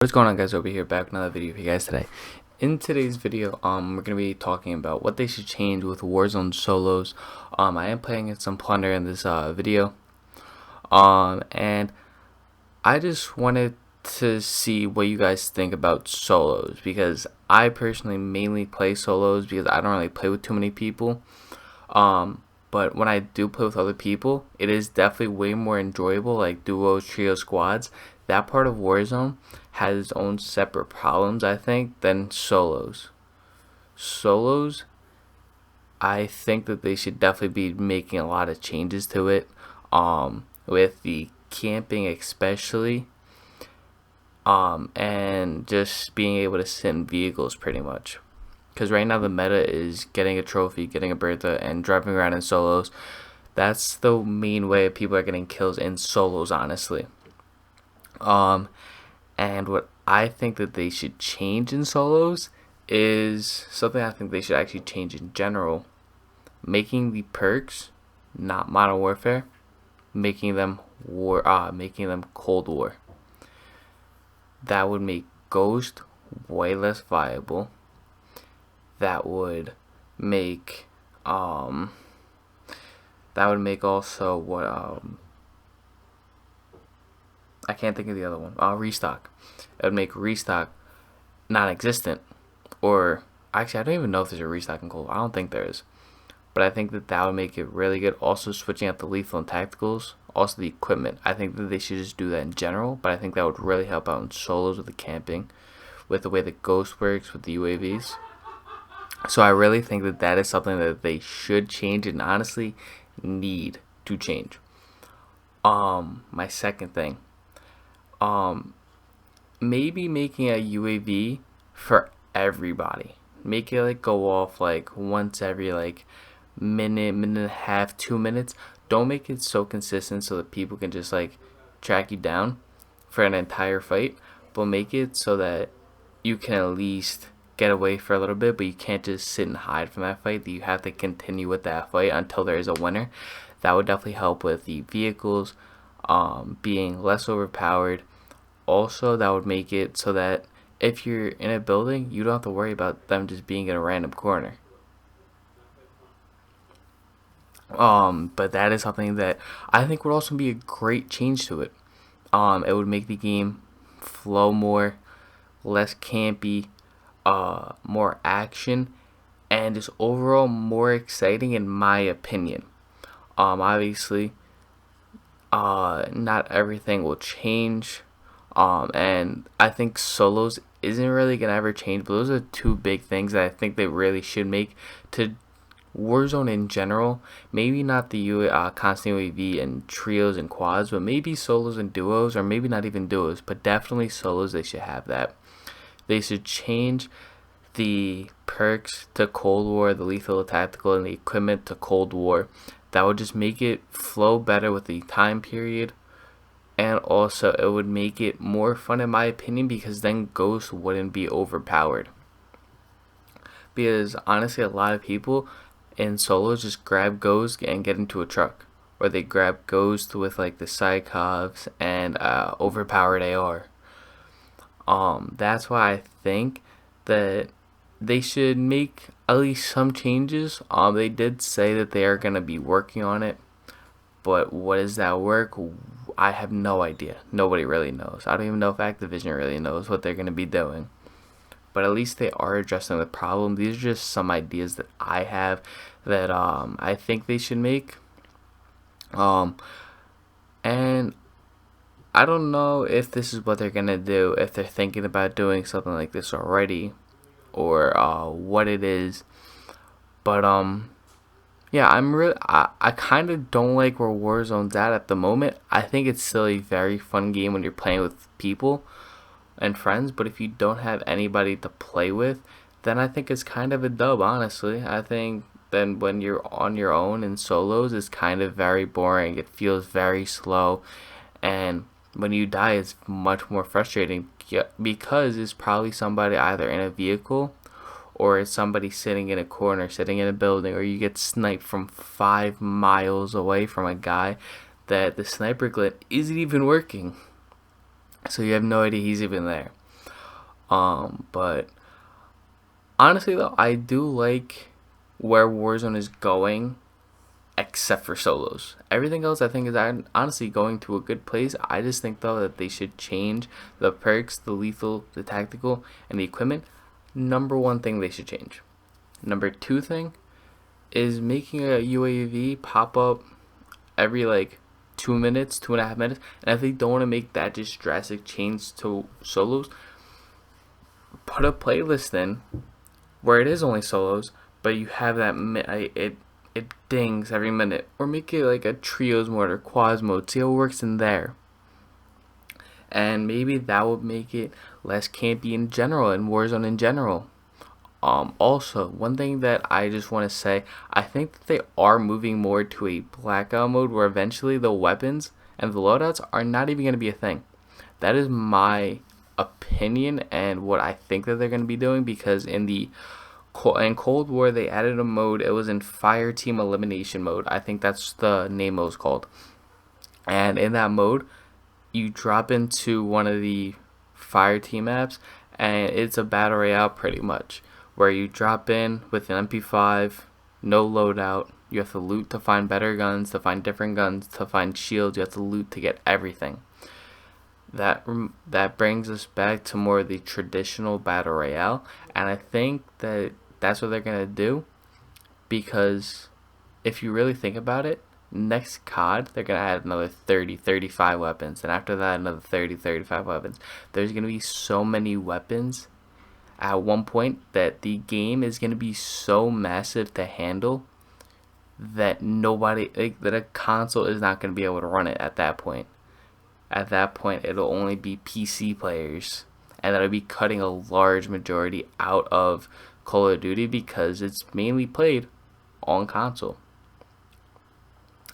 What's going on, guys? Over here, back with another video for you guys today. In today's video, we're gonna be talking about what they should change with Warzone solos. I am playing some Plunder in this video, and I just wanted to see what you guys think about solos, because I personally mainly play solos because I don't really play with too many people. But when I do play with other people, it is definitely way more enjoyable, like duos, trios, squads. That part of Warzone has its own separate problems, I think, than solos. Solos, I think that they should definitely be making a lot of changes to it, with the camping especially, and just being able to sit in vehicles pretty much. Because right now the meta is getting a trophy, getting a Bertha, and driving around in solos. That's the main way people are getting kills in solos, honestly. And what I think that they should change in solos is something I think they should actually change in general. Making the perks not Modern Warfare, making them Cold War. That would make Ghost way less viable. That would make also what I can't think of the other one. Restock. It would make restock non-existent, or actually I don't even know if there's a restock in Cold. I don't think there is, but I think that would make it really good. Also, switching out the lethal and tacticals, also the equipment. I think that they should just do that in general, but I think that would really help out in solos with the camping, with the way the Ghost works with the UAVs. So I really think that is something that they should change and honestly need to change. My second thing, maybe making a UAV for everybody. Make it like go off like once every like minute and a half, 2 minutes. Don't make it so consistent so that people can just like track you down for an entire fight, but make it so that you can at least get away for a little bit, but you can't just sit and hide from that fight. That you have to continue with that fight until there is a winner. That would definitely help with the vehicles being less overpowered. Also, that would make it so that if you're in a building, you don't have to worry about them just being in a random corner. But that is something that I think would also be a great change to it. It would make the game flow more, less campy, more action, and just overall more exciting in my opinion. Obviously, not everything will change, and I think solos isn't really gonna ever change, but those are two big things that I think they really should make to Warzone in general. Maybe not the constant UAV and trios and quads, but maybe solos and duos, or maybe not even duos, but definitely solos. They should have that. They should change the perks to Cold War, the lethal, tactical, and the equipment to Cold War. That would just make it flow better with the time period, and also it would make it more fun in my opinion, because then Ghost wouldn't be overpowered. Because honestly, a lot of people in solos just grab Ghost and get into a truck, or they grab Ghost with like the Psychovs and overpowered AR. That's why I think that they should make at least some changes. They did say that they are gonna be working on it, but what is that work? I have no idea. Nobody really knows. I don't even know if Activision really knows what they're gonna be doing. But at least they are addressing the problem. These are just some ideas that I have that I think they should make. And I don't know if this is what they're gonna do, if they're thinking about doing something like this already, or what it is. But yeah, I kind of don't like where Warzone's at the moment. I think it's still a very fun game when you're playing with people and friends, but if you don't have anybody to play with, then I think it's kind of a dub, honestly. I think then when you're on your own in solos, it's kind of very boring. It feels very slow, and when you die, it's much more frustrating, because it's probably somebody either in a vehicle, or it's somebody sitting in a corner, sitting in a building, or you get sniped from 5 miles away from a guy that the sniper glint isn't even working. So you have no idea he's even there. But honestly though, I do like where Warzone is going, except for solos. Everything else I think is honestly going to a good place. I just think though that they should change the perks, the lethal, the tactical, and the equipment. Number one thing they should change. Number two thing is making a UAV pop up every like 2 minutes, 2.5 minutes. And if they don't want to make that just drastic change to solos, put a playlist in where it is only solos, but you have that it dings every minute, or make it like a trios mode or quads mode. See how it works in there, and maybe that would make it less campy in general and Warzone in general. Also, one thing that I just want to say, I think that they are moving more to a blackout mode where eventually the weapons and the loadouts are not even going to be a thing. That is my opinion and what I think that they're going to be doing, because in Cold War they added a mode. It was in Fire Team Elimination mode. I think that's the name it was called. And in that mode, you drop into one of the Fire Team maps, and it's a battle royale pretty much, where you drop in with an MP5, no loadout. You have to loot to find better guns, to find different guns, to find shields. You have to loot to get everything. That brings us back to more of the traditional battle royale, and I think that that's what they're gonna do, because if you really think about it, next COD they're gonna add another 30-35 weapons, and after that another 30-35 weapons. There's gonna be so many weapons at one point that the game is going to be so massive to handle that that a console is not going to be able to run it at that point. At that point, it'll only be PC players, and that'll be cutting a large majority out of Call of Duty because it's mainly played on console.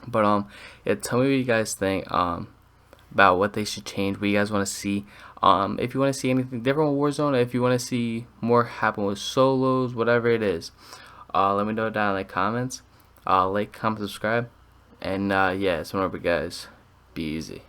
But yeah, tell me what you guys think about what they should change, what you guys want to see. If you want to see anything different with Warzone, if you want to see more happen with solos, whatever it is, let me know down in the comments. Like, comment, subscribe, and yeah, it's one over, guys. Be easy.